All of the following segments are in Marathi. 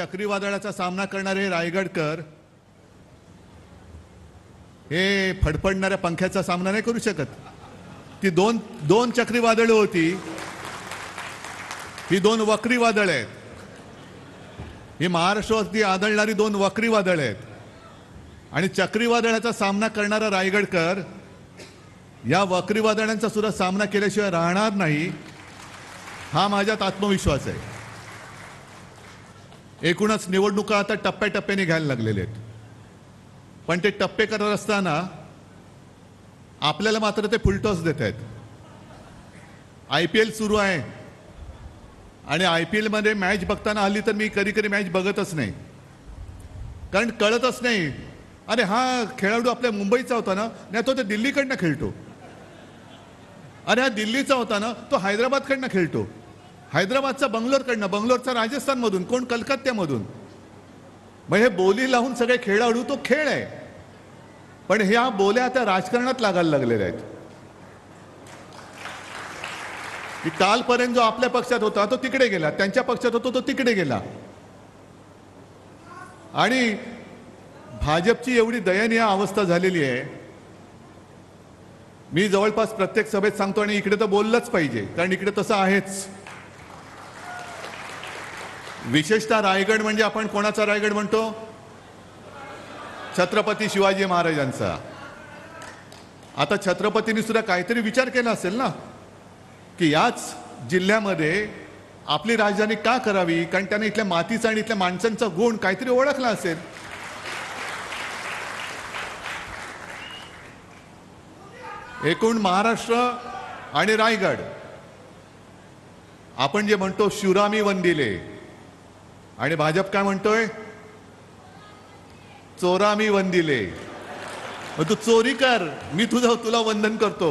चक्रीवादळाचा सामना करणारे रायगडकर हे फडफडणाऱ्या पंख्याचा सामना नाही करू शकत. ती दोन चक्रीवादळ होती, ही दोन वक्री वादळ आहेत. ही महाराष्ट्रावरती आदळणारी दोन वक्री वादळ आहेत. आणि चक्रीवादळाचा सामना करणारा रायगडकर या वक्री वादळांचा सुद्धा सामना केल्याशिवाय राहणार नाही, हा माझ्यात आत्मविश्वास आहे. एकूणच निवडणुका आता टप्प्याटप्प्याने घ्यायला लागलेले आहेत. पण ते टप्पे करत असताना आपल्याला मात्र ते फुलटॉस देत आहेत. IPL सुरू आहे आणि IPL मध्ये मॅच बघताना हल्ली तर मी कधी कधी मॅच बघतच नाही, कारण कळतच नाही. अरे हा खेळाडू आपल्या मुंबईचा होता ना, नाही तो दिल्लीकडनं खेळतो. अरे हा दिल्लीचा होता ना, तो हैदराबादकडनं खेळतो. हैदराबादचा बंगलोरकडनं, बंगलोरचा राजस्थानमधून, कोण कलकत्त्यामधून. मग हे बोली लावून सगळे खेळाडू, तो खेळ आहे. पण ह्या बोल्या आता राजकारणात लागायला लागलेल्या आहेत. की कालपर्यंत जो आपल्या पक्षात होता तो तिकडे गेला, त्यांच्या पक्षात होता तो तिकडे गेला. आणि भाजपची एवढी दयनीय अवस्था झालेली आहे. मी जवळपास प्रत्येक सभेत सांगतो आणि इकडे तर बोललंच पाहिजे, कारण इकडे तसं आहेच. विशेषतः रायगड म्हणजे आपण कोणाचा रायगड म्हणतो? छत्रपती शिवाजी महाराजांचा. आता छत्रपतींनी सुद्धा काहीतरी विचार केला असेल ना, की याच जिल्ह्यामध्ये आपली राजधानी का करावी, कारण त्याने इथल्या मातीचा आणि इथल्या माणसांचा गुण काहीतरी ओळखला असेल. एकूण महाराष्ट्र आणि रायगड आपण जे म्हणतो शिवरामी वंदिले, आणि भाजप काय म्हणतोय? चोरामी वंदिले. मग तू चोरी कर, मी तुला वंदन करतो.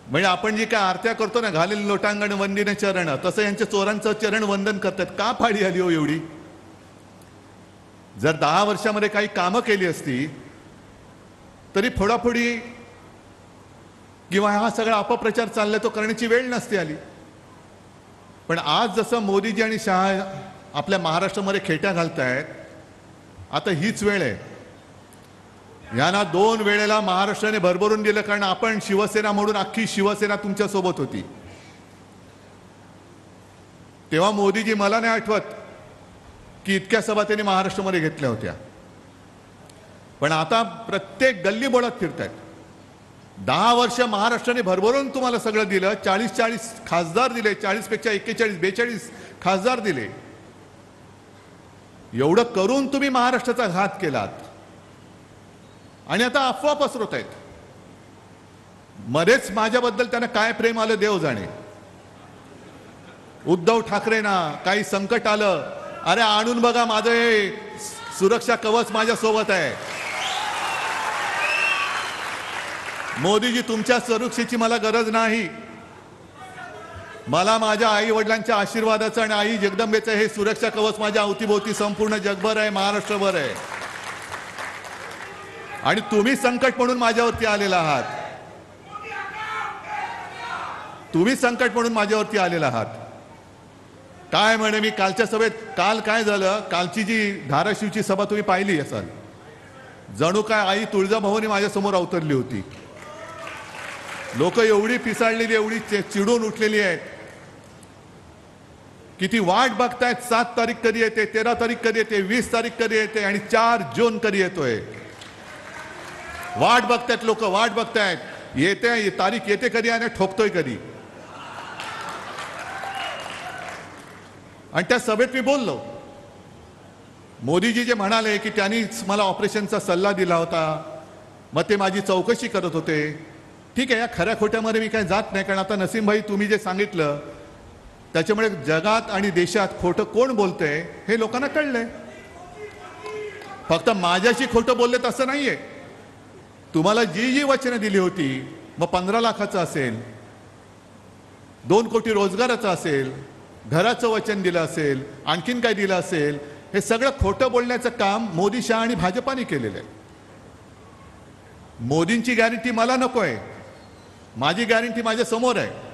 म्हणजे आपण जी काय आरत्या करतो ना, घालेल लोटांगण वंदिने चरण, तसं यांच्या चोरांचं चरण वंदन करतात. का फाळी आली हो एवढी? जर 10 वर्षामध्ये काही कामं केली असती तरी फोडाफोडी किंवा हा सगळा अपप्रचार चाललाय तो करण्याची वेळ नसती आली. पण आज जसं मोदीजी आणि शहा आपल्या महाराष्ट्रामध्ये खेट्या घालतायत, आता हीच वेळ आहे. यांना 2 वेळेला महाराष्ट्राने भरभरून दिलं, कारण आपण शिवसेना म्हणून अख्खी शिवसेना तुमच्या सोबत होती. तेव्हा मोदीजी, मला नाही आठवत की इतक्या सभा त्यांनी महाराष्ट्रामध्ये घेतल्या होत्या. पण आता प्रत्येक गल्ली बोळात फिरतायत. 10 वर्ष महाराष्ट्राने भरभरून तुम्हाला सगळं दिलं. 40 खासदार दिले, 40 पेक्षा 41 42 खासदार दिले. एवढं करून तुम्ही महाराष्ट्राचा घात केलात आणि आता अफवा पसरवत आहेत. मध्येच माझ्याबद्दल त्यांना काय प्रेम आलं देव जाणे. उद्धव ठाकरेंना काही संकट आलं, अरे आणून बघा माझं हे सुरक्षा कवच माझ्या सोबत आहे. मोदीजी, तुमच्या सुरक्षेची मला गरज नाही. मला माझ्या आई वडिलांच्या आशीर्वादाचं आणि आई जगदंबेचं हे सुरक्षा कवच माझ्या अवतीभोवती संपूर्ण जगभर आहे, महाराष्ट्रभर आहे. आणि तुम्ही संकट म्हणून माझ्यावरती आलेला आहात. तुम्ही संकट म्हणून माझ्यावरती आलेला आहात. काय म्हणे मी कालच्या सभेत, काल काय झालं, कालची जी धाराशिवची सभा तुम्ही पाहिली असाल, जणू काय आई तुळजाभवानी माझ्या समोर अवतरली होती. लोक एवढी पिसाळलेली, एवढी चिडून उठलेली आहेत की ती वाट बघतायत 7 तारीख कधी येते, 13 तारीख कधी येते, 20 तारीख कधी येते आणि 4 जून कधी येतोय. वाट बघतायत लोक, वाट बघतायत. येते तारीख, येते कधी आणि ठोकतोय कधी. आणि त्या सभेत मी बोललो. मोदीजी जे म्हणाले की त्यांनीच मला ऑपरेशनचा सल्ला दिला होता, मग ते माझी चौकशी करत होते. ठीक आहे, या खऱ्या खोट्यामध्ये मी काय जात नाही, कारण आता नसीम भाई तुम्ही जे सांगितलं त्याच्यामुळे जगात आणि देशात खोटं कोण बोलतंय हे लोकांना कळलंय. फक्त माझ्याशी खोटं बोलले तसं नाहीये. तुम्हाला जी वचनं दिली होती, मग 15 लाखाचं असेल, 2 कोटी रोजगाराचं असेल, घराचं वचन दिलं असेल, आणखीन काय दिलं असेल, हे सगळं खोटं बोलण्याचं काम मोदी, शहा आणि भाजपाने केलेलं आहे. मोदींची गॅरंटी मला नकोय, माझी गॅरंटी माझ्या समोर आहे.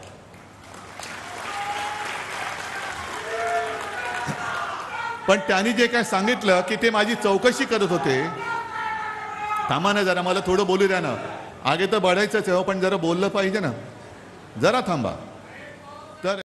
पण त्यांनी जे काय सांगितलं की ते माझी चौकशी करत होते. थांबा ना जरा, मला थोडं बोलू द्या ना. आगे तर बढायचंच आहे, पण जरा बोललं पाहिजे ना, जरा थांबा. तर